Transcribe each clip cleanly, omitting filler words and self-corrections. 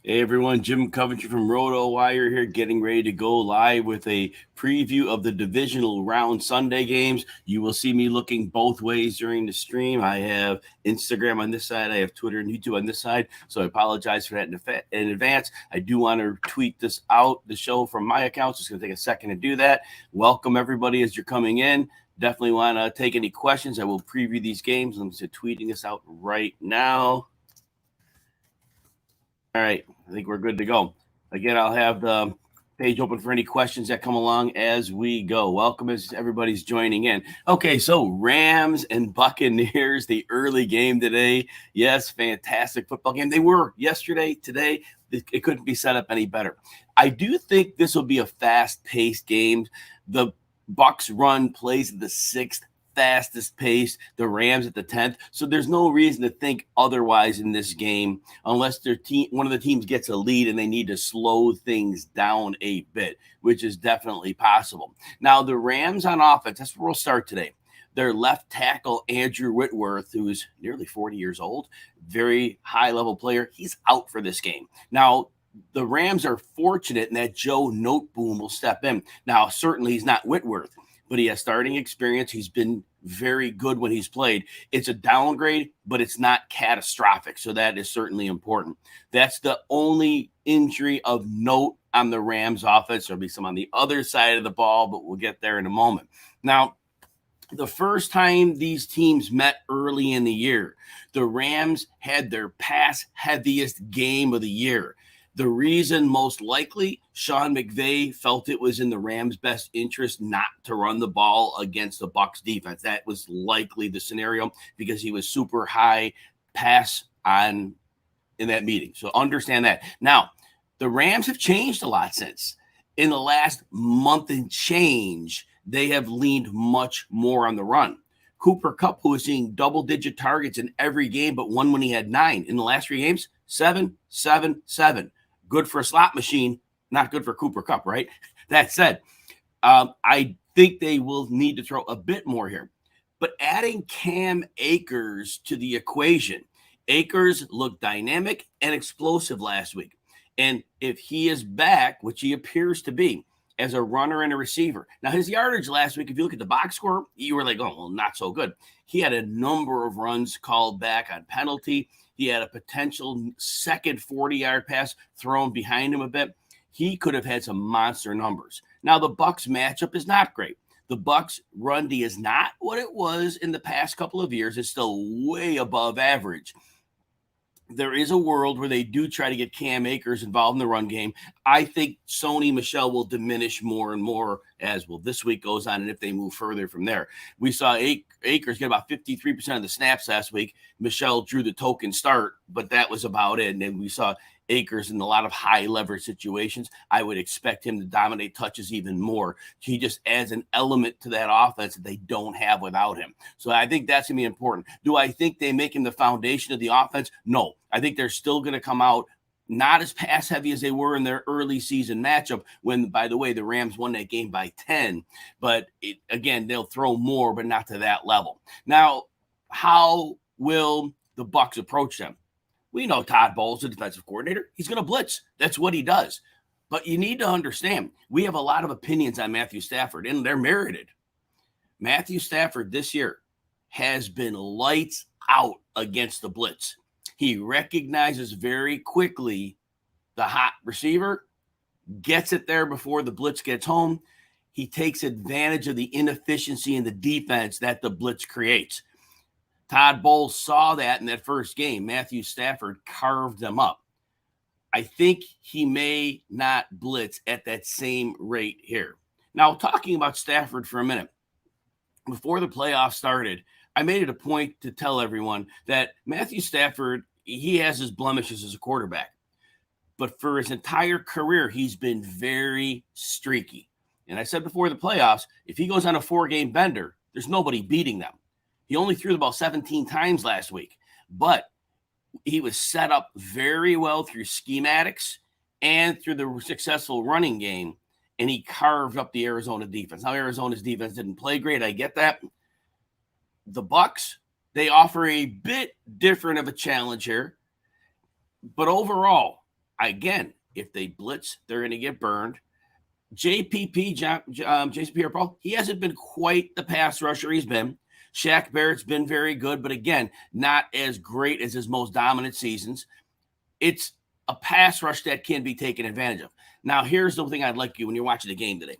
Hey everyone, Jim Coventry from Rotowire here, getting ready to go live with a preview of the Divisional Round Sunday games. You will see me looking both ways during the stream. I have Instagram on this side, I have Twitter and YouTube on this side, so I apologize for that in advance. I do want to tweet this out, the show from my account, so it's going to take a second to do that. Welcome everybody as you're coming in. Definitely want to take any questions. I will preview these games. I'm just tweeting this out right now. All right, I think we're good to go. Again, I'll have the page open for any questions that come along as we go. Welcome as everybody's joining in. Okay, so Rams and Buccaneers, the early game today. Yes, fantastic football game. They were yesterday, today. It couldn't be set up any better. I do think this will be a fast-paced game. The Bucs run plays at the sixth fastest pace, the Rams at the 10th. So there's no reason to think otherwise in this game unless one of the teams gets a lead and they need to slow things down a bit, which is definitely possible. Now, the Rams on offense, that's where we'll start today. Their left tackle, Andrew Whitworth, who is nearly 40 years old, very high-level player, he's out for this game. Now, the Rams are fortunate in that Joe Noteboom will step in. Now, certainly he's not Whitworth, but he has starting experience. He's been very good when he's played. It's a downgrade, but it's not catastrophic. So that is certainly important. That's the only injury of note on the Rams offense. There'll be some on the other side of the ball, but we'll get there in a moment. Now, the first time these teams met early in the year, the Rams had their pass heaviest game of the year. The reason, most likely, Sean McVay felt it was in the Rams' best interest not to run the ball against the Bucs defense. That was likely the scenario because he was super high pass on in that meeting. So understand that. Now, the Rams have changed a lot since. In the last month and change, they have leaned much more on the run. Cooper Kupp, who is seeing double-digit targets in every game, but one when he had 9. In the last 3 games, 7, 7, 7. Good for a slot machine, not good for Cooper Kupp, right? That said, I think they will need to throw a bit more here. But adding Cam Akers to the equation, Akers looked dynamic and explosive last week. And if he is back, which he appears to be, as a runner and a receiver. Now, his yardage last week, if you look at the box score, you were like, oh, well, not so good. He had a number of runs called back on penalty. He had a potential second 40-yard pass thrown behind him a bit. He could have had some monster numbers. Now, the Bucs matchup is not great. The Bucs run D is not what it was in the past couple of years. It's still way above average. There is a world where they do try to get Cam Akers involved in the run game. I think Sony Michel will diminish more and more as well this week goes on and if they move further from there. We saw Akers get about 53% of the snaps last week. Michel drew the token start, but that was about it. And then we saw Akers in a lot of high leverage situations. I would expect him to dominate touches even more. He just adds an element to that offense that they don't have without him. So I think that's going to be important. Do I think they make him the foundation of the offense? No. I think they're still going to come out not as pass heavy as they were in their early season matchup when, by the way, the Rams won that game by 10. But again, they'll throw more, but not to that level. Now, how will the Bucs approach them? We know Todd Bowles, the defensive coordinator. He's going to blitz. That's what he does. But you need to understand, we have a lot of opinions on Matthew Stafford, and they're merited. Matthew Stafford this year has been lights out against the blitz. He recognizes very quickly the hot receiver, gets it there before the blitz gets home. He takes advantage of the inefficiency in the defense that the blitz creates. Todd Bowles saw that in that first game. Matthew Stafford carved them up. I think he may not blitz at that same rate here. Now, talking about Stafford for a minute, before the playoffs started, I made it a point to tell everyone that Matthew Stafford, he has his blemishes as a quarterback. But for his entire career, he's been very streaky. And I said before the playoffs, if he goes on a 4-game bender, there's nobody beating them. He only threw the ball 17 times last week, but he was set up very well through schematics and through the successful running game, and he carved up the Arizona defense. Now, Arizona's defense didn't play great. I get that. The Bucs, they offer a bit different of a challenge here, but overall, Again, if they blitz, they're going to get burned. Jason Pierre-Paul, he hasn't been quite the pass rusher he's been. Shaq Barrett's been very good, but again, not as great as his most dominant seasons. It's a pass rush that can be taken advantage of. Now, here's the thing I'd like you when you're watching the game today.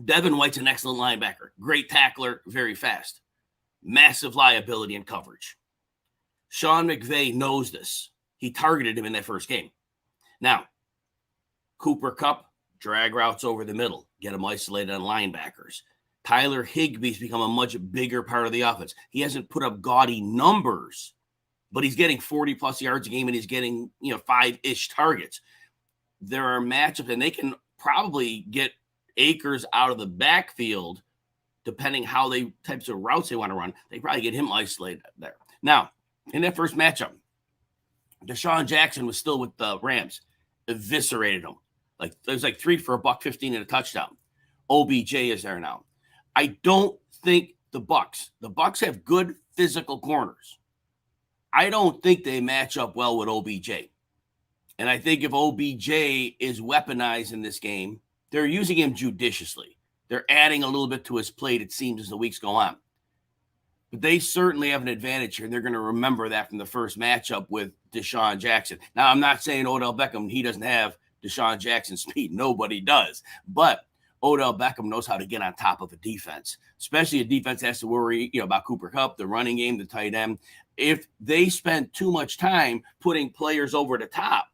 Devin White's an excellent linebacker, great tackler, very fast, massive liability in coverage. Sean McVay knows this. He targeted him in that first game. Now, Cooper Kupp, drag routes over the middle, get him isolated on linebackers. Tyler Higbee's become a much bigger part of the offense. He hasn't put up gaudy numbers, but he's getting 40-plus yards a game, and he's getting 5-ish targets. There are matchups, and they can probably get Akers out of the backfield, depending how types of routes they want to run. They probably get him isolated there. Now, in that first matchup, Deshaun Jackson was still with the Rams, eviscerated him. There's 3 for $115 and a touchdown. OBJ is there now. I don't think the Bucs have good physical corners. I don't think they match up well with OBJ. And I think if OBJ is weaponized in this game, they're using him judiciously. They're adding a little bit to his plate, it seems, as the weeks go on. But they certainly have an advantage here, and they're going to remember that from the first matchup with Deshaun Jackson. Now, I'm not saying Odell Beckham, he doesn't have Deshaun Jackson's speed. Nobody does. But Odell Beckham knows how to get on top of a defense, especially a defense has to worry about Cooper Kupp, the running game, the tight end. If they spend too much time putting players over the top,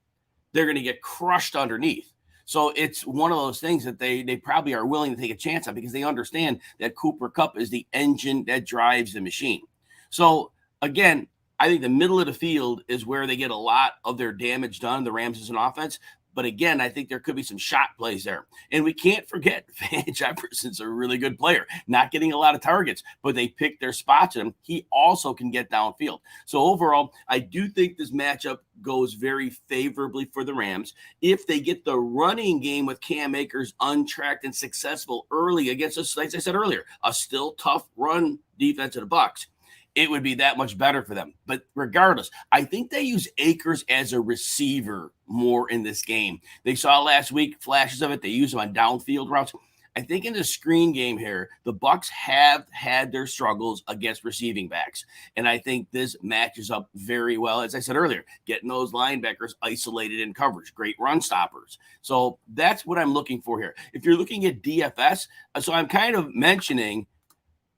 they're going to get crushed underneath. So it's one of those things that they probably are willing to take a chance on because they understand that Cooper Kupp is the engine that drives the machine. So, again, I think the middle of the field is where they get a lot of their damage done, the Rams as an offense. But again, I think there could be some shot plays there. And we can't forget Van Jefferson's a really good player, not getting a lot of targets, but they pick their spots in him. He also can get downfield. So overall, I do think this matchup goes very favorably for the Rams. If they get the running game with Cam Akers untracked and successful early against us, like I said earlier, a still tough run defense of the Bucs, it would be that much better for them. But regardless, I think they use Akers as a receiver more in this game. They saw last week flashes of it. They use him on downfield routes. I think in the screen game here, the Bucs have had their struggles against receiving backs. And I think this matches up very well. As I said earlier, getting those linebackers isolated in coverage, great run stoppers. So that's what I'm looking for here. If you're looking at DFS, so I'm kind of mentioning,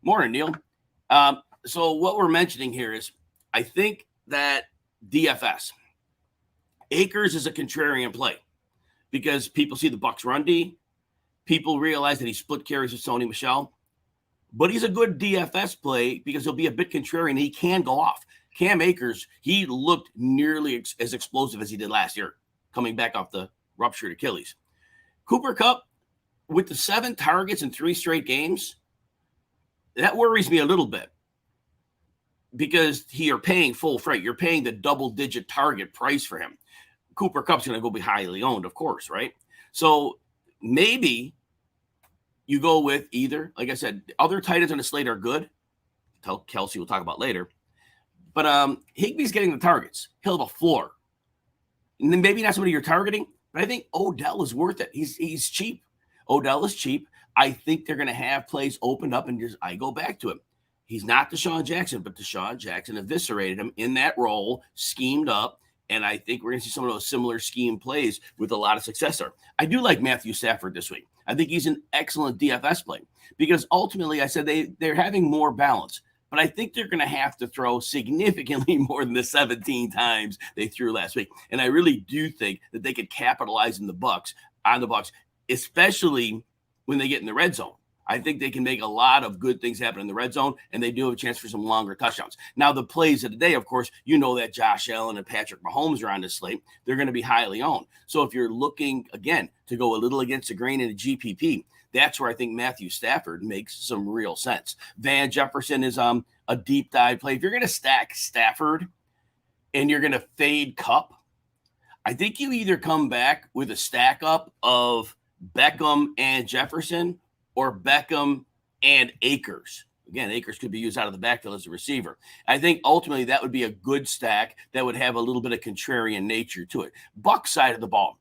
morning, Neil. So what we're mentioning here is I think that DFS, Akers is a contrarian play because people see the Bucs run D. People realize that he split carries with Sony Michel. But he's a good DFS play because he'll be a bit contrarian. He can go off. Cam Akers, he looked nearly as explosive as he did last year, coming back off the ruptured Achilles. Cooper Kupp, with the 7 targets in 3 straight games, that worries me a little bit. Because you're paying full freight. You're paying the double-digit target price for him. Cooper Kupp's going to go be highly owned, of course, right? So maybe you go with either, like I said, other tight ends on the slate are good. Kelsey we'll talk about later. But Higbee's getting the targets. He'll have a floor. And then maybe not somebody you're targeting, but I think Odell is worth it. He's cheap. Odell is cheap. I think they're going to have plays opened up, and I go back to him. He's not Deshaun Jackson, but Deshaun Jackson eviscerated him in that role, schemed up, and I think we're going to see some of those similar scheme plays with a lot of success there. I do like Matthew Stafford this week. I think he's an excellent DFS play because ultimately I said they're having more balance, but I think they're going to have to throw significantly more than the 17 times they threw last week. And I really do think that they could capitalize on the Bucs, especially when they get in the red zone. I think they can make a lot of good things happen in the red zone, and they do have a chance for some longer touchdowns. Now, the plays of the day, of course, that Josh Allen and Patrick Mahomes are on this slate. They're going to be highly owned. So if you're looking, again, to go a little against the grain in a GPP, that's where I think Matthew Stafford makes some real sense. Van Jefferson is a deep dive play. If you're going to stack Stafford and you're going to fade Kupp, I think you either come back with a stack up of Beckham and Jefferson or Beckham and Akers. Again, Akers could be used out of the backfield as a receiver. I think ultimately that would be a good stack that would have a little bit of contrarian nature to it. Buck side of the ball.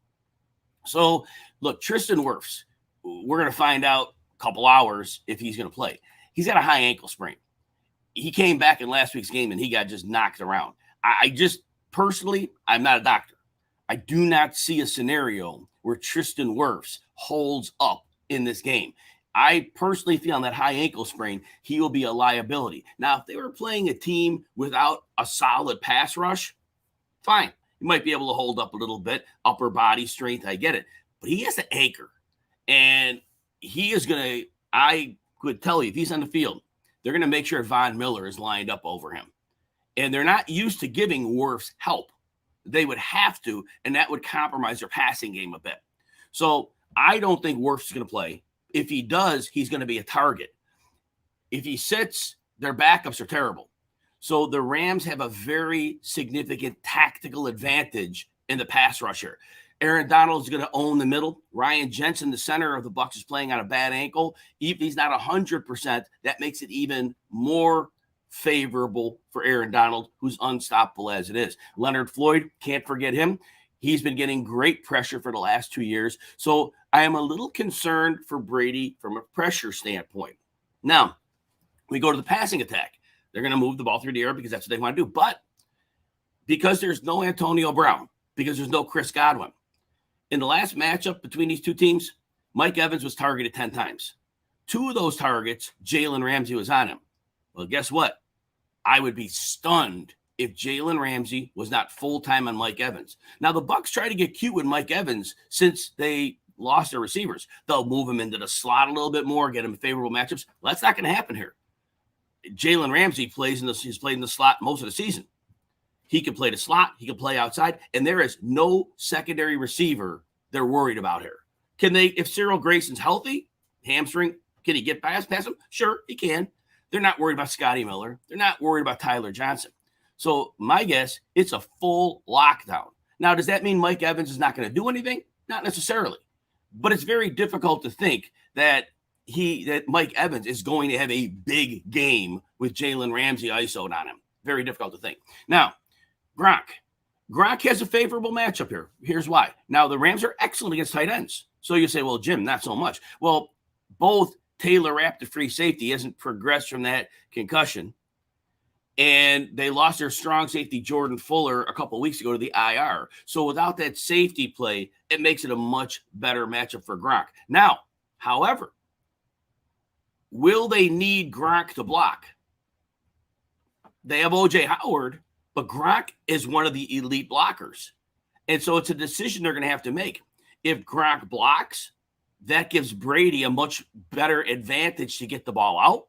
So, look, Tristan Wirfs, we're going to find out a couple hours if he's going to play. He's got a high ankle sprain. He came back in last week's game and he got just knocked around. I just, personally, I'm not a doctor. I do not see a scenario where Tristan Wirfs holds up in this game. I personally feel on that high ankle sprain, he will be a liability. Now, if they were playing a team without a solid pass rush, fine. He might be able to hold up a little bit, upper body strength, I get it. But he has to anchor. And he is going to, I could tell you, if he's on the field, they're going to make sure Von Miller is lined up over him. And they're not used to giving Wirfs help. They would have to, and that would compromise their passing game a bit. So I don't think Wirfs is going to play. If he does, he's going to be a target. If he sits, their backups are terrible. So the Rams have a very significant tactical advantage in the pass rusher. Aaron Donald is going to own the middle. Ryan Jensen, the center of the Bucs, is playing on a bad ankle. If he's not 100%, that makes it even more favorable for Aaron Donald, who's unstoppable as it is. Leonard Floyd, can't forget him. He's been getting great pressure for the last 2 years. So I am a little concerned for Brady from a pressure standpoint. Now, we go to the passing attack. They're going to move the ball through the air because that's what they want to do. But because there's no Antonio Brown, because there's no Chris Godwin, in the last matchup between these two teams, Mike Evans was targeted 10 times. 2 of those targets, Jalen Ramsey was on him. Well, guess what? I would be stunned if Jalen Ramsey was not full-time on Mike Evans. Now, the Bucs try to get cute with Mike Evans since they lost their receivers. They'll move him into the slot a little bit more, get him favorable matchups. Well, that's not going to happen here. Jalen Ramsey he's played in the slot most of the season. He can play the slot. He can play outside. And there is no secondary receiver they're worried about here. If Cyril Grayson's healthy, hamstring, can he get past him? Sure, he can. They're not worried about Scotty Miller. They're not worried about Tyler Johnson. So my guess, it's a full lockdown. Now, does that mean Mike Evans is not going to do anything? Not necessarily. But it's very difficult to think that Mike Evans is going to have a big game with Jalen Ramsey ISO'd on him. Very difficult to think. Now, Gronk has a favorable matchup here. Here's why. Now, the Rams are excellent against tight ends. So you say, well, Jim, not so much. Well, both Taylor Rapp, the free safety, hasn't progressed from that concussion. And they lost their strong safety, Jordan Fuller, a couple of weeks ago to the IR. So without that safety play, it makes it a much better matchup for Gronk. Now, however, will they need Gronk to block? They have O.J. Howard, but Gronk is one of the elite blockers. And so it's a decision they're going to have to make. If Gronk blocks, that gives Brady a much better advantage to get the ball out.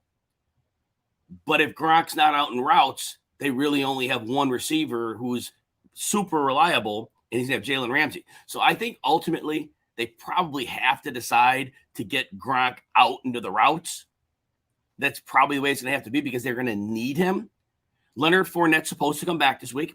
But if Gronk's not out in routes, they really only have one receiver who's super reliable, and he's going to have Jalen Ramsey. So I think ultimately they probably have to decide to get Gronk out into the routes. That's probably the way it's going to have to be because they're going to need him. Leonard Fournette's supposed to come back this week.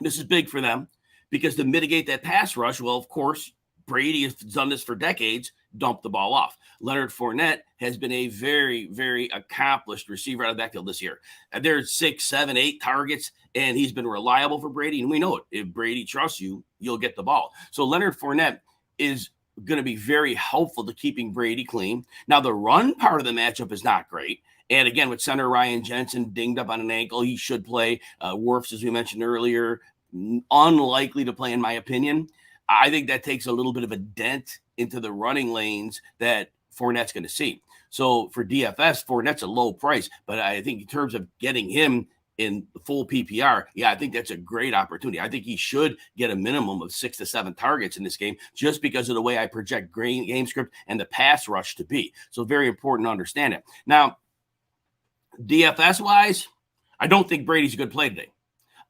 This is big for them because to mitigate that pass rush, well, of course, Brady has done this for decades, dump the ball off. Leonard Fournette has been a very, very accomplished receiver out of the backfield this year. There's 6, 7, 8 targets, and he's been reliable for Brady, and we know it. If Brady trusts you, you'll get the ball. So Leonard Fournette is going to be very helpful to keeping Brady clean. Now, the run part of the matchup is not great. And again, with center Ryan Jensen dinged up on an ankle, he should play. Wirfs, as we mentioned earlier, unlikely to play, in my opinion. I think that takes a little bit of a dent into the running lanes that Fournette's going to see. So for DFS, Fournette's a low price, but I think in terms of getting him in the full PPR, I think that's a great opportunity. I think he should get a minimum of 6 to 7 targets in this game just because of the way I project game script and the pass rush to be. So very important to understand it. Now, DFS-wise, I don't think Brady's a good play today.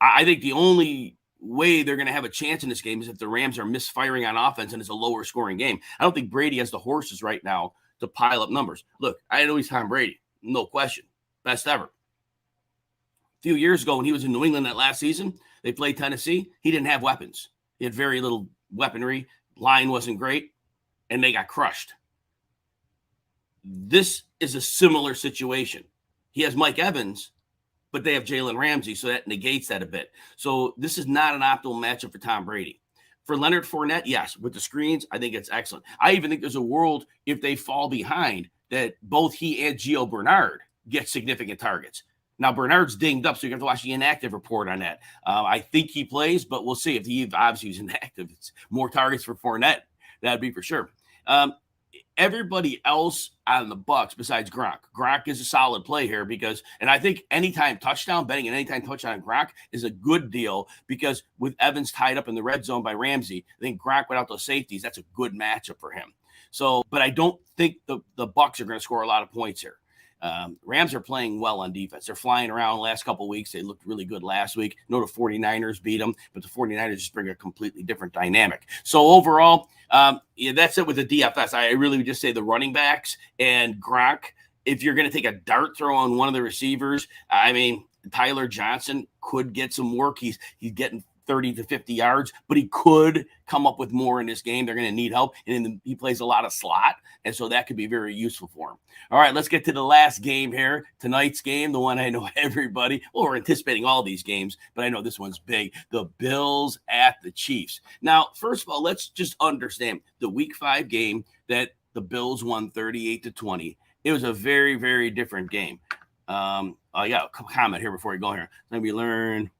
I think the only way they're going to have a chance in this game is if the Rams are misfiring on offense and it's a lower scoring game. I don't think Brady has the horses right now to pile up numbers. Look, I know he's Tom Brady. No question. Best ever. A few years ago when he was in New England that last season, they played Tennessee. He didn't have weapons. He had very little weaponry. Line wasn't great, and they got crushed. This is a similar situation. He has Mike Evans, but they have Jalen Ramsey, so that negates that a bit. So this is not an optimal matchup for Tom Brady. For Leonard Fournette, yes, with the screens, I think it's excellent. I even think there's a world, if they fall behind, that both he and Gio Bernard get significant targets. Now, Bernard's dinged up, so you have to watch the inactive report on that. I think he plays, but we'll see. If he obviously is inactive, it's more targets for Fournette. That'd be for sure. Everybody else on the Bucs besides Gronk. Gronk is a solid play here because, and I think anytime touchdown, betting an anytime touchdown on Gronk is a good deal because with Evans tied up in the red zone by Ramsey, I think Gronk without those safeties, that's a good matchup for him. So, but I don't think the Bucs are going to score a lot of points here. Rams are playing well on defense. They're flying around the last couple of weeks. They looked really good last week. I know the 49ers beat them, but the 49ers just bring a completely different dynamic. So overall, that's it with the DFS. I really would just say the running backs and Gronk. If you're going to take a dart throw on one of the receivers, I mean, Tyler Johnson could get some work. He's getting 30 to 50 yards, but he could come up with more in this game. They're going to need help, and he plays a lot of slot, and so that could be very useful for him. All right, let's get to the last game here, tonight's game, the one I know everybody, well, we're anticipating all these games, but I know this one's big, the Bills at the Chiefs. Now, first of all, let's just understand the Week 5 game that the Bills won 38-20. It was a very, very different game. I got a comment here before we go here. Let me learn.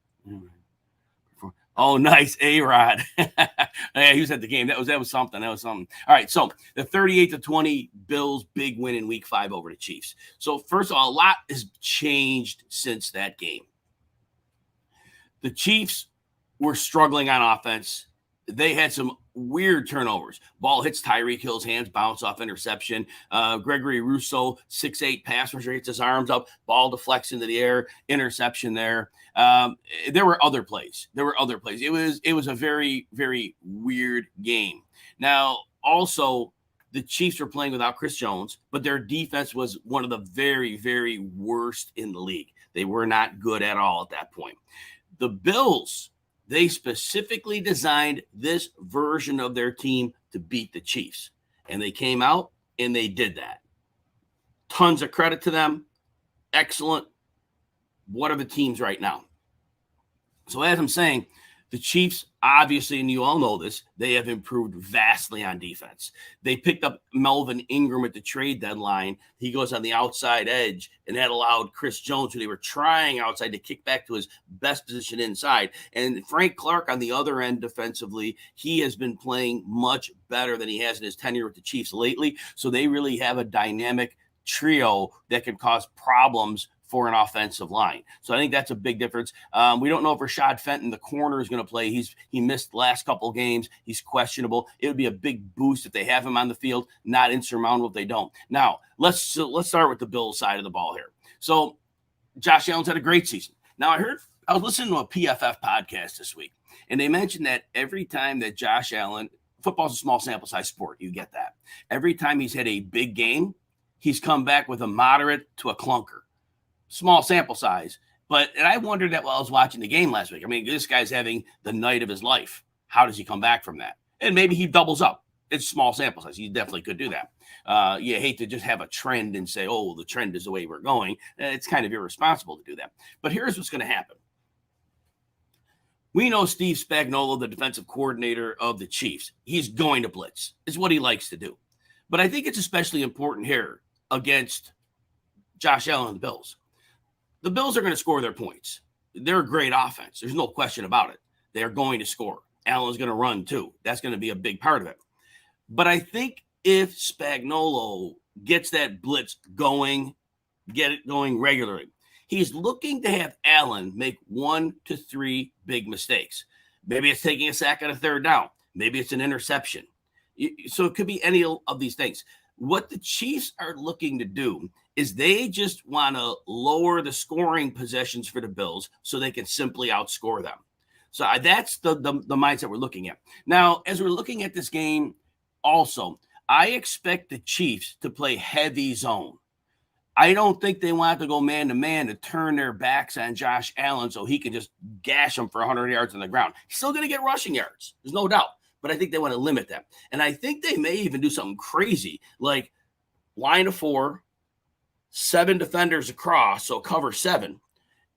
Oh, nice, A-Rod. Yeah, he was at the game. That was something. All right, so the 38-20 Bills big win in Week 5 over the Chiefs. So first of all, a lot has changed since that game. The Chiefs were struggling on offense. They had some weird turnovers. Ball hits Tyreek Hill's hands, bounce off interception. Gregory Rousseau, 6'8" pass rusher, hits his arms up, ball deflects into the air, interception there. There were other plays. It was a very, very weird game. Now, also, the Chiefs were playing without Chris Jones, but their defense was one of the very, very worst in the league. They were not good at all at that point. The Bills, they specifically designed this version of their team to beat the Chiefs. And they came out and they did that. Tons of credit to them. Excellent. What are the teams right now? So as I'm saying, the Chiefs, obviously, and you all know this, they have improved vastly on defense. They picked up Melvin Ingram at the trade deadline. He goes on the outside edge, and that allowed Chris Jones, who they were trying outside, to kick back to his best position inside. And Frank Clark on the other end defensively, he has been playing much better than he has in his tenure with the Chiefs lately. So they really have a dynamic trio that can cause problems for an offensive line. So I think that's a big difference. We don't know if Rashad Fenton, the corner, is going to play. He missed the last couple of games. He's questionable. It would be a big boost if they have him on the field, not insurmountable if they don't. Now, let's start with the Bills side of the ball here. So Josh Allen's had a great season. Now, I was listening to a PFF podcast this week, and they mentioned that every time that Josh Allen, football's a small sample size sport, you get that. Every time he's had a big game, he's come back with a moderate to a clunker. Small sample size. And I wondered that while I was watching the game last week. I mean, this guy's having the night of his life. How does he come back from that? And maybe he doubles up. It's small sample size. He definitely could do that. You hate to just have a trend and say, oh, the trend is the way we're going. It's kind of irresponsible to do that. But here's what's going to happen. We know Steve Spagnuolo, the defensive coordinator of the Chiefs. He's going to blitz. It's what he likes to do. But I think it's especially important here against Josh Allen and the Bills. The Bills are going to score their points. They're a great offense. There's no question about it. They're going to score. Allen's going to run too. That's going to be a big part of it. But I think if Spagnuolo gets that blitz going, get it going regularly, he's looking to have Allen make 1 to 3 big mistakes. Maybe it's taking a sack on a third down. Maybe it's an interception. So it could be any of these things. What the Chiefs are looking to do is they just want to lower the scoring possessions for the Bills so they can simply outscore them. So that's the mindset we're looking at. Now, as we're looking at this game also, I expect the Chiefs to play heavy zone. I don't think they want to go man-to-man to turn their backs on Josh Allen so he can just gash them for 100 yards on the ground. He's still going to get rushing yards. There's no doubt. But I think they want to limit that. And I think they may even do something crazy, like line of 4, 7 defenders across, so cover 7.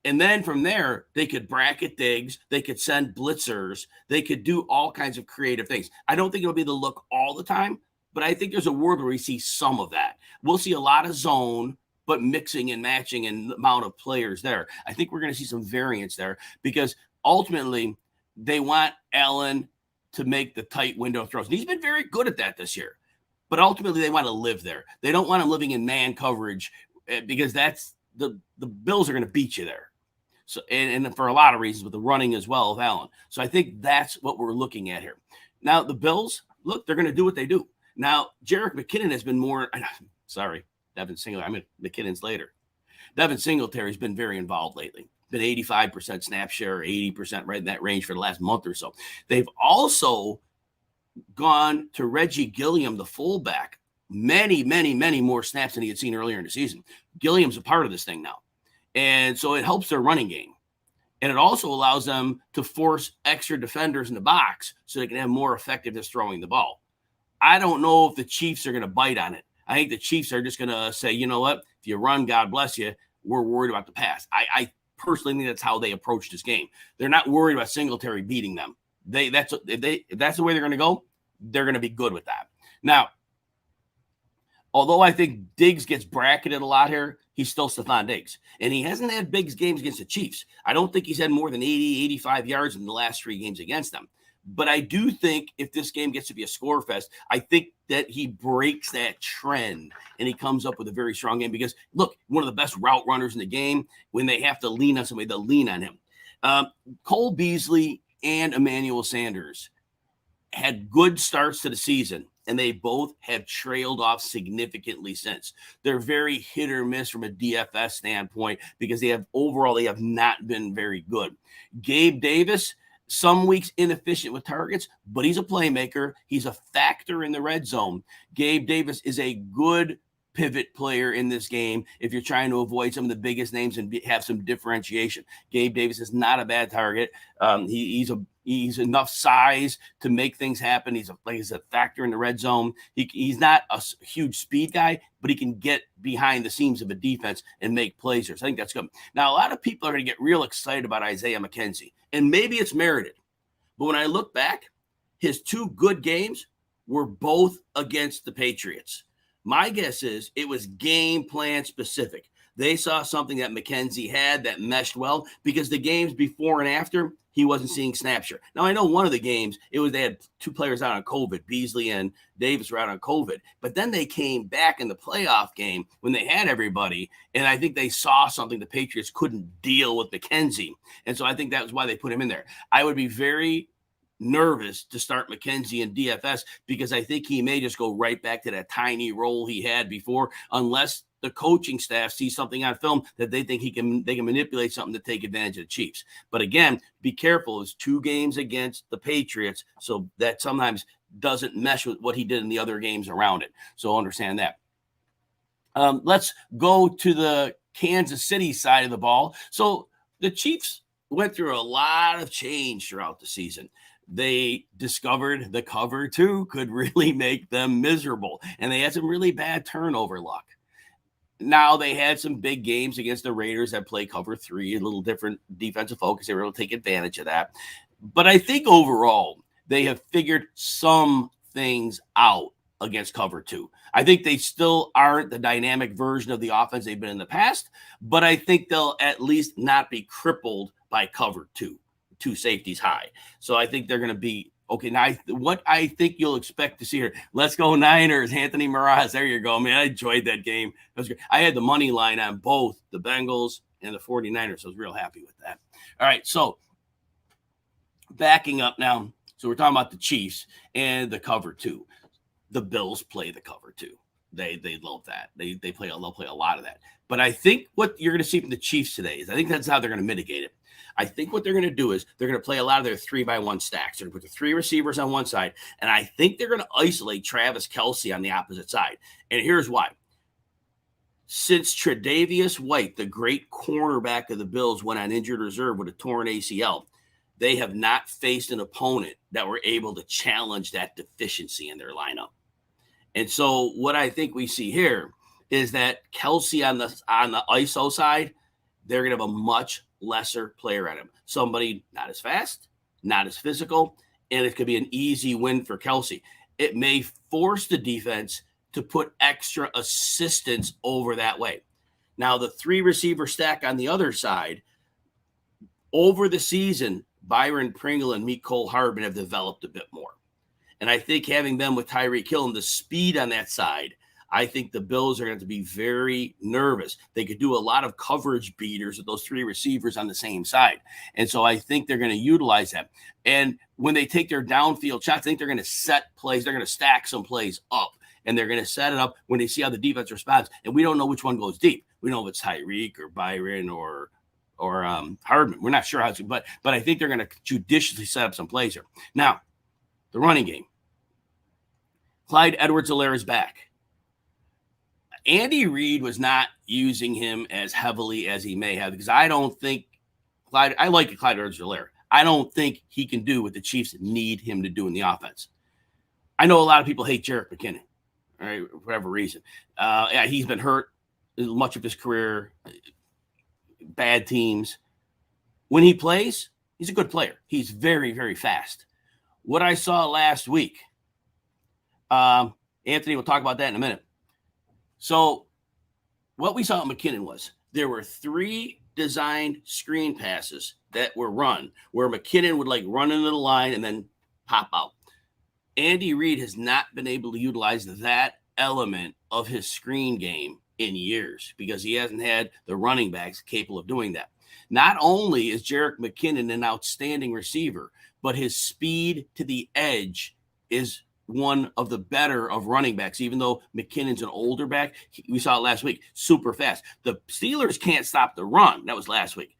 And then from there, they could bracket Diggs. They could send blitzers. They could do all kinds of creative things. I don't think it'll be the look all the time, but I think there's a world where we see some of that. We'll see a lot of zone, but mixing and matching and the amount of players there. I think we're going to see some variance there because ultimately they want Allen to make the tight window throws. And he's been very good at that this year, but ultimately they want to live there. They don't want him living in man coverage because that's the Bills are going to beat you there. So, and for a lot of reasons with the running as well of Allen. So I think that's what we're looking at here. Now, the Bills, look, they're going to do what they do. Now, Jerick McKinnon has been more, sorry, Devin Singletary. I mean, McKinnon's later. Devin Singletary has been very involved lately. Been 85% snap share, 80% right in that range for the last month or so. They've also gone to Reggie Gilliam, the fullback, many more snaps than he had seen earlier in the season. Gilliam's a part of this thing now. And so it helps their running game. And it also allows them to force extra defenders in the box so they can have more effectiveness throwing the ball. I don't know if the Chiefs are going to bite on it. I think the Chiefs are just going to say, you know what, if you run, God bless you, we're worried about the pass. I personally think that's how they approach this game. They're not worried about Singletary beating them. If that's the way they're going to go, they're going to be good with that. Now, although I think Diggs gets bracketed a lot here, he's still Stephon Diggs. And he hasn't had big games against the Chiefs. I don't think he's had more than 80, 85 yards in the last 3 games against them. But I do think if this game gets to be a score fest, I think that he breaks that trend and he comes up with a very strong game because, look, one of the best route runners in the game, when they have to lean on somebody, they'll lean on him. Cole Beasley and Emmanuel Sanders had good starts to the season, and they both have trailed off significantly since. They're very hit or miss from a DFS standpoint because they have not been very good. Gabe Davis, some weeks inefficient with targets, but he's a playmaker. He's a factor in the red zone. Gabe Davis is a good pivot player in this game if you're trying to avoid some of the biggest names and have some differentiation. Gabe Davis is not a bad target. He's enough size to make things happen. He's a factor in the red zone. He's not a huge speed guy, but he can get behind the seams of a defense and make plays here. So I think that's good. Now, a lot of people are going to get real excited about Isaiah McKenzie, and maybe it's merited. But when I look back, his 2 good games were both against the Patriots. My guess is it was game plan specific. They saw something that Mckenzie had that meshed well because the games before and after, he wasn't seeing snap share. Now, I know one of the games, they had 2 players out on COVID. Beasley and Davis were out on COVID. But then they came back in the playoff game when they had everybody, and I think they saw something the Patriots couldn't deal with Mckenzie. And so I think that was why they put him in there. I would be very nervous to start Mckenzie in DFS because I think he may just go right back to that tiny role he had before unless the coaching staff sees something on film that they think they can manipulate something to take advantage of the Chiefs. But again, be careful. It's 2 games against the Patriots, so that sometimes doesn't mesh with what he did in the other games around it. So understand that. Let's go to the Kansas City side of the ball. So the Chiefs went through a lot of change throughout the season. They discovered the cover 2 could really make them miserable, and they had some really bad turnover luck. Now they had some big games against the Raiders that play cover 3, a little different defensive focus. They were able to take advantage of that. But I think overall, they have figured some things out against cover 2. I think they still aren't the dynamic version of the offense they've been in the past, but I think they'll at least not be crippled by cover 2 safeties high. So I think they're going to be okay. Now, what I think you'll expect to see here. Let's go Niners, Anthony Miraz. There you go, man. I enjoyed that game. That was great. I had the money line on both the Bengals and the 49ers. So I was real happy with that. All right, so backing up now. So we're talking about the Chiefs and the cover 2. The Bills play the cover 2. They love that. They'll play a lot of that. But I think what you're going to see from the Chiefs today is I think that's how they're going to mitigate it. I think what they're going to do is they're going to play a lot of their 3-by-1 stacks. They're going to put the 3 receivers on one side, and I think they're going to isolate Travis Kelce on the opposite side. And here's why. Since Tre'Davious White, the great cornerback of the Bills, went on injured reserve with a torn ACL, they have not faced an opponent that were able to challenge that deficiency in their lineup. And so what I think we see here is that Kelce on the ISO side, they're going to have a much lesser player at him. Somebody not as fast, not as physical, and it could be an easy win for Kelce. It may force the defense to put extra assistance over that way. Now, the 3 receiver stack on the other side, over the season, Byron Pringle and Mecole Hardman have developed a bit more. And I think having them with Tyreek Hill and the speed on that side, I think the Bills are going to be very nervous. They could do a lot of coverage beaters with those 3 receivers on the same side. And so I think they're going to utilize that. And when they take their downfield shots, I think they're going to set plays. They're going to stack some plays up. And they're going to set it up when they see how the defense responds. And we don't know which one goes deep. We know if it's Tyreek or Byron or Hardman. We're not sure how it's, but I think they're going to judiciously set up some plays here. Now, the running game. Clyde Edwards-Helaire is back. Andy Reid was not using him as heavily as he may have, because I don't think I like Clyde Edwards-Helaire. I don't think he can do what the Chiefs need him to do in the offense. I know a lot of people hate Jerick McKinnon, all right, for whatever reason. He's been hurt much of his career, bad teams. When he plays, he's a good player. He's very, very fast. What I saw last week, Anthony will talk about that in a minute. So what we saw at McKinnon was there were 3 designed screen passes that were run where McKinnon would run into the line and then pop out. Andy Reid has not been able to utilize that element of his screen game in years because he hasn't had the running backs capable of doing that. Not only is Jerick McKinnon an outstanding receiver, but his speed to the edge is one of the better of running backs, even though McKinnon's an older back. We saw it last week, super fast. The Steelers can't stop the run. That was last week.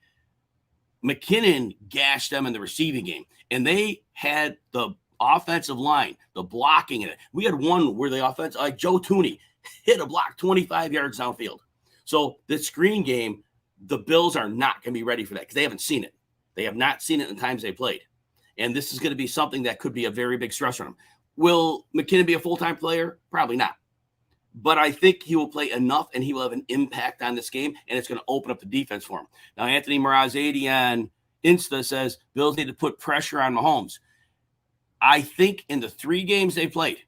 McKinnon gashed them in the receiving game, and they had the offensive line, the blocking in it. We had one where the offense, like Joe Tooney, hit a block 25 yards downfield. So the screen game, the Bills are not going to be ready for that because they haven't seen it. They have not seen it in the times they played. And this is going to be something that could be a very big stress on them. Will McKinnon be a full-time player? Probably not. But I think he will play enough and he will have an impact on this game, and it's going to open up the defense for him. Now, Anthony Morazadi on Insta says Bills need to put pressure on Mahomes. I think in the 3 games they played,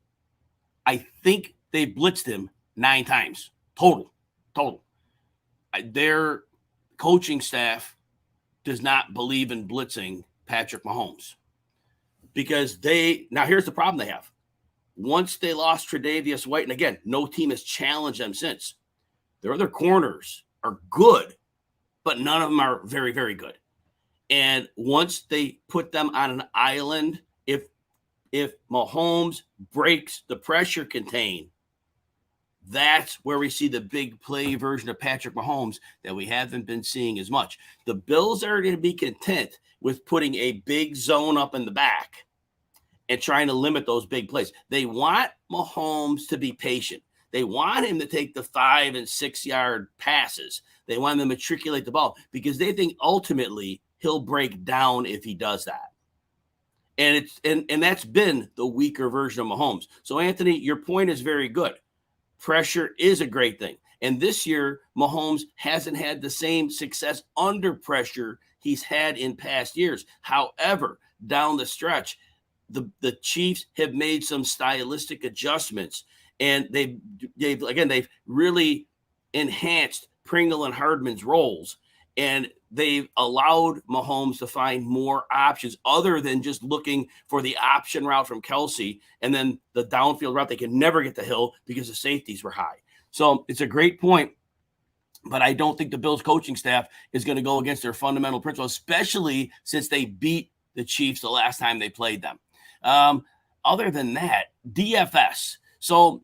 I think they blitzed him 9 times. Total. Their coaching staff does not believe in blitzing Patrick Mahomes. Because now here's the problem they have. Once they lost Tre'Davious White, and again, no team has challenged them since. Their other corners are good, but none of them are very, very good. And once they put them on an island, if Mahomes breaks the pressure contain, that's where we see the big play version of Patrick Mahomes that we haven't been seeing as much. The Bills are going to be content with putting a big zone up in the back and trying to limit those big plays. They want Mahomes to be patient. They want him to take the 5 and 6 yard passes. They want him to matriculate the ball because they think ultimately he'll break down if he does that. And that's been the weaker version of Mahomes. So Anthony, your point is very good. Pressure is a great thing. And this year, Mahomes hasn't had the same success under pressure he's had in past years. However, down the stretch, the Chiefs have made some stylistic adjustments, and they've really enhanced Pringle and Hardman's roles, and they've allowed Mahomes to find more options other than just looking for the option route from Kelce and then the downfield route. They can never get the hill because the safeties were high. So it's a great point, but I don't think the Bills coaching staff is going to go against their fundamental principles, especially since they beat the Chiefs the last time they played them. Other than that, DFS. So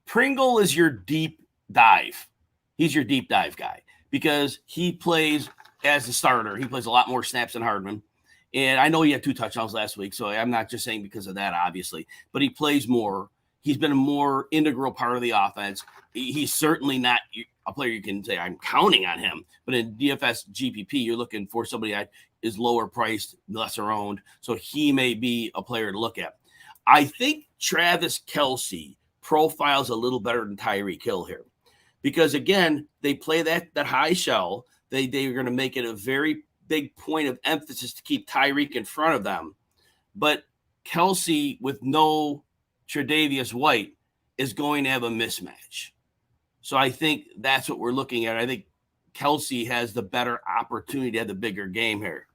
Pringle is your deep dive. He's your deep dive guy because he plays as a starter. He plays a lot more snaps than Hardman. And I know he had 2 touchdowns last week, so I'm not just saying because of that, obviously. But he plays more. He's been a more integral part of the offense. He's certainly not a player you can say I'm counting on him. But in DFS GPP, you're looking for somebody that is lower priced, lesser owned. So he may be a player to look at. I think Travis Kelce profiles a little better than Tyreek Hill here. Because, again, they play that high shell. They're going to make it a very big point of emphasis to keep Tyreek in front of them. But Kelsey, with no Tre'Davious White, is going to have a mismatch. So I think that's what we're looking at. I think Kelsey has the better opportunity to have the bigger game here.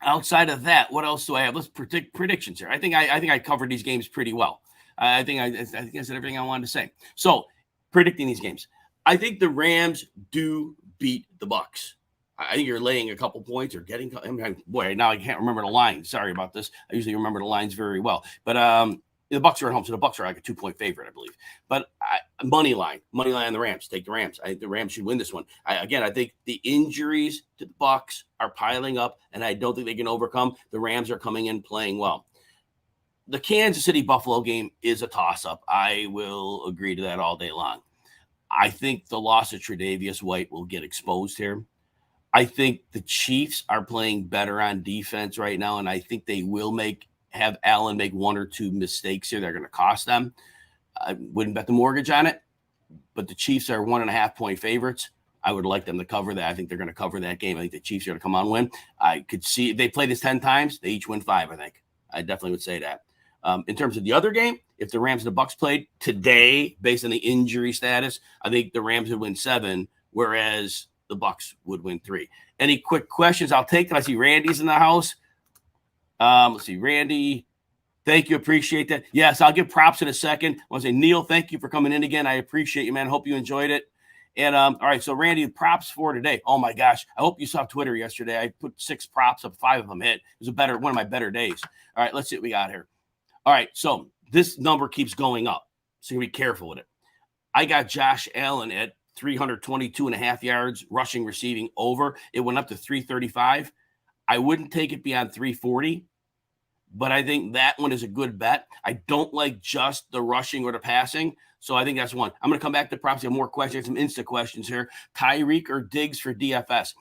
Outside of that, what else do I have? Let's predict predictions here. I think I covered these games pretty well. I think I said everything I wanted to say. So, predicting these games, I think the Rams do beat the Bucs. I think you're laying a couple points or getting. Boy, now I can't remember the lines. Sorry about this. I usually remember the lines very well. But the Bucs are at home, so the Bucs are like a 2-point favorite, I believe. But money line on the Rams. Take the Rams. I think the Rams should win this one. I think the injuries to the Bucs are piling up, and I don't think they can overcome. The Rams are coming in playing well. The Kansas City-Buffalo game is a toss-up. I will agree to that all day long. I think the loss of Tre'Davious White will get exposed here. I think the Chiefs are playing better on defense right now, and I think they will have Allen make one or two mistakes here. They're going to cost them. I wouldn't bet the mortgage on it, but the Chiefs are 1.5-point favorites. I would like them to cover that. I think they're going to cover that game. I think the Chiefs are going to come on and win. I could see if they play this 10 times, they each win 5, I think. I definitely would say that. In terms of the other game, if the Rams and the Bucs played today, based on the injury status, I think the Rams would win 7, whereas the Bucs would win 3. Any quick questions? I'll take them. I see Randy's in the house. Let's see, Randy. Thank you. Appreciate that. Yes, I'll give props in a second. I want to say, Neil, thank you for coming in again. I appreciate you, man. Hope you enjoyed it. And all right, so Randy, props for today. Oh my gosh, I hope you saw Twitter yesterday. I put 6 props up, 5 of them hit. It was one of my better days. All right, let's see what we got here. All right, so this number keeps going up, so you be careful with it. I got Josh Allen at 322.5 yards, rushing, receiving over. It went up to 335. I wouldn't take it beyond 340, but I think that one is a good bet. I don't like just the rushing or the passing, so I think that's one. I'm going to come back to props. I have more questions, some Insta questions here. Tyreek or Diggs for DFS?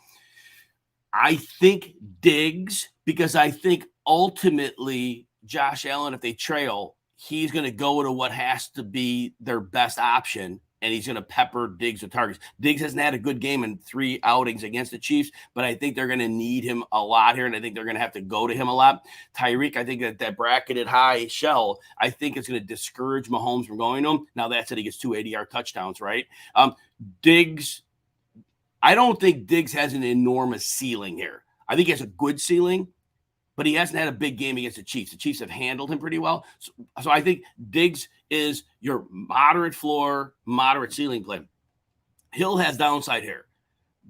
I think Diggs, because I think ultimately Josh Allen, if they trail, he's going to go to what has to be their best option, and he's going to pepper Diggs with targets. Diggs hasn't had a good game in 3 outings against the Chiefs, but I think they're going to need him a lot here, and I think they're going to have to go to him a lot. Tyreek, I think that bracketed high shell, I think it's going to discourage Mahomes from going to him. Now, that said, he gets 2 80-yard touchdowns, right? Diggs, I don't think Diggs has an enormous ceiling here. I think he has a good ceiling, but he hasn't had a big game against the Chiefs. The Chiefs have handled him pretty well. So I think Diggs is your moderate floor, moderate ceiling play. Hill has downside here.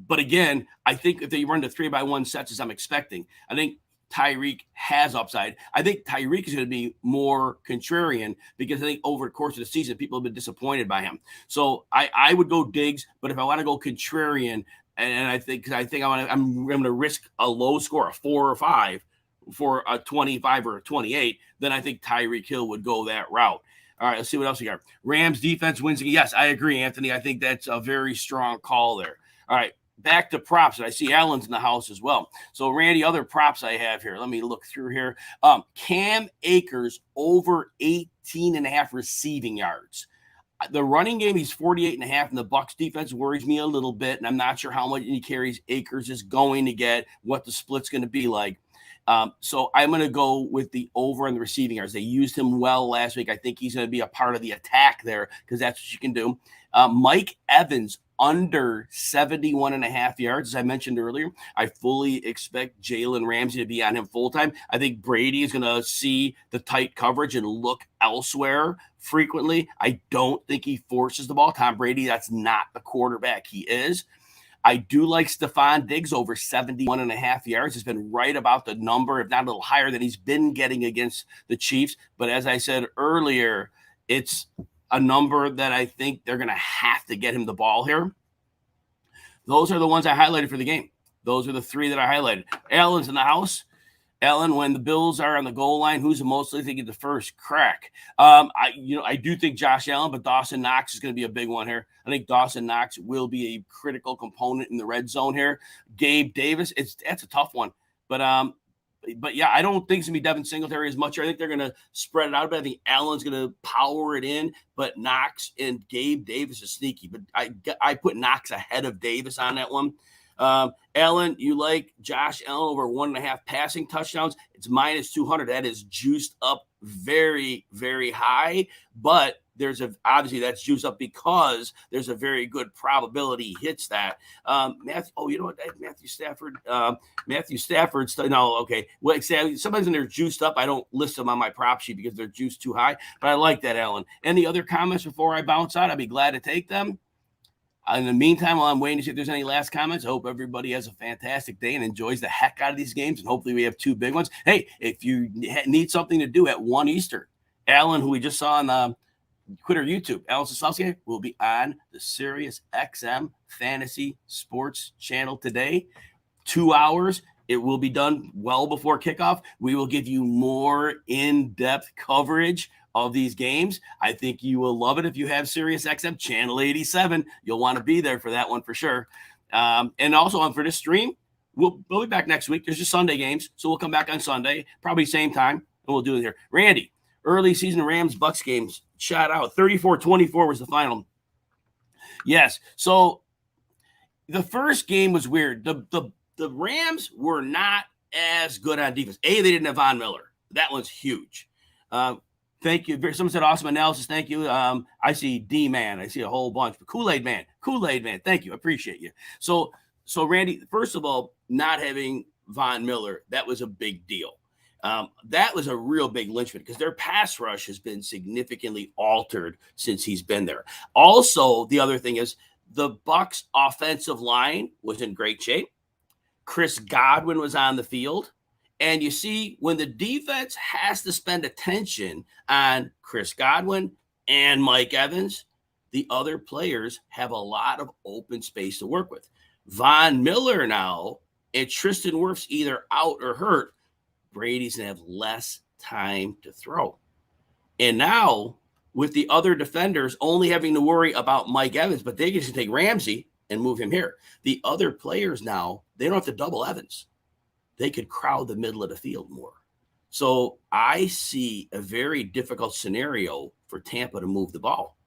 But again, I think if they run to 3-by-1 sets as I'm expecting, I think Tyreek has upside. I think Tyreek is going to be more contrarian because I think over the course of the season, people have been disappointed by him. So I would go Diggs, but if I want to go contrarian, and I think I'm going to risk a low score, a 4 or 5, for a 25 or a 28, then I think Tyreek Hill would go that route. All right, let's see what else we got. Rams defense wins again. Yes, I agree, Anthony. I think that's a very strong call there. All right, back to props. And I see Allen's in the house as well. So, Randy, other props I have here. Let me look through here. Cam Akers over 18.5 receiving yards. The running game, he's 48.5, and the Bucs defense worries me a little bit, and I'm not sure how many carries Akers is going to get, what the split's going to be like. So I'm going to go with the over on the receiving yards. They used him well last week. I think he's going to be a part of the attack there because that's what you can do. Mike Evans under 71.5 yards, as I mentioned earlier. I fully expect Jalen Ramsey to be on him full-time. I think Brady is going to see the tight coverage and look elsewhere frequently. I don't think he forces the ball. Tom Brady, that's not the quarterback he is. I do like Stephon Diggs over 71.5 yards. It's been right about the number, if not a little higher than he's been getting against the Chiefs. But as I said earlier, it's a number that I think they're going to have to get him the ball here. Those are the ones I highlighted for the game. Those are the 3 that I highlighted. Allen's in the house. Allen, when the Bills are on the goal line, who's the most likely to get the first crack? I do think Josh Allen, but Dawson Knox is going to be a big one here. I think Dawson Knox will be a critical component in the red zone here. Gabe Davis, that's a tough one. But But yeah, I don't think it's going to be Devin Singletary as much. I think they're going to spread it out a bit. I think Allen's going to power it in, but Knox and Gabe Davis is sneaky. But I put Knox ahead of Davis on that one. Allen, you like Josh Allen over 1.5 passing touchdowns? It's minus 200. That is juiced up very, very high, but obviously that's juiced up because there's a very good probability he hits that. Matthew Stafford. No, okay. Well, sometimes when they're juiced up, I don't list them on my prop sheet because they're juiced too high, but I like that, Allen. Any other comments before I bounce out? I'd be glad to take them. In the meantime, while I'm waiting to see if there's any last comments, I hope everybody has a fantastic day and enjoys the heck out of these games. And hopefully we have 2 big ones. Hey, if you need something to do at 1 Eastern, Alan, who we just saw on Twitter, YouTube, Alan Soslowski, will be on the Sirius XM Fantasy Sports channel today. 2 hours. It will be done well before kickoff. We will give you more in-depth coverage of these games. I think you will love it if you have Sirius XM Channel 87. You'll want to be there for that one for sure. And also for this stream, we'll be back next week. There's just Sunday games, so we'll come back on Sunday, probably same time, and we'll do it here. Randy, early season Rams-Bucks games, shout out. 34-24 was the final. Yes, so the first game was weird. The Rams were not as good on defense. They didn't have Von Miller. That one's huge. Thank you. Someone said awesome analysis. Thank you. I see D-Man. I see a whole bunch. But Kool-Aid Man. Thank you. I appreciate you. So Randy, first of all, not having Von Miller, that was a big deal. That was a real big linchpin because their pass rush has been significantly altered since he's been there. Also, the other thing is the Bucs offensive line was in great shape. Chris Godwin was on the field. And you see, when the defense has to spend attention on Chris Godwin and Mike Evans, the other players have a lot of open space to work with. Von Miller now and Tristan Wirfs either out or hurt. Brady's going to have less time to throw. And now, with the other defenders only having to worry about Mike Evans, but they can just take Ramsey and move him here. The other players now, they don't have to double Evans. They could crowd the middle of the field more. So I see a very difficult scenario for Tampa to move the ball.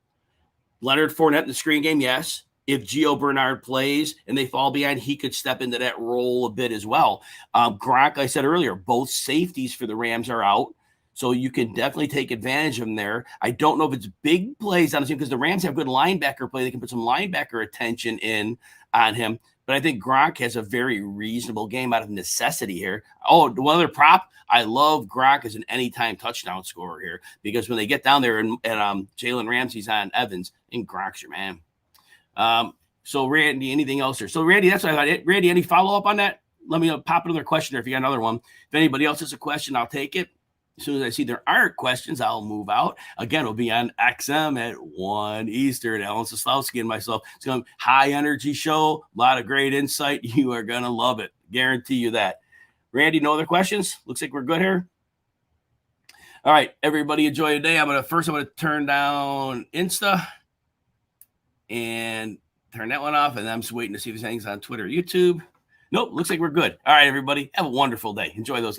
Leonard Fournette in the screen game, yes. If Gio Bernard plays and they fall behind, he could step into that role a bit as well. Gronk, I said earlier, both safeties for the Rams are out. So you can definitely take advantage of them there. I don't know if it's big plays on the team because the Rams have good linebacker play. They can put some linebacker attention in on him. But I think Gronk has a very reasonable game out of necessity here. Oh, one other prop. I love Gronk as an anytime touchdown scorer here because when they get down there and Jalen Ramsey's on Evans, and Gronk's your man. So, Randy, anything else here? So, Randy, that's what I thought. Randy, any follow-up on that? Let me pop another question there if you got another one. If anybody else has a question, I'll take it. As soon as I see there aren't questions, I'll move out. Again, we'll be on XM at 1 Eastern. Alan Soslowski and myself. It's going to be a high-energy show, a lot of great insight. You are going to love it. Guarantee you that. Randy, no other questions? Looks like we're good here. All right, everybody enjoy your day. I'm going to turn down Insta and turn that one off, and I'm just waiting to see if there's anything on Twitter or YouTube. Nope, looks like we're good. All right, everybody, have a wonderful day. Enjoy those.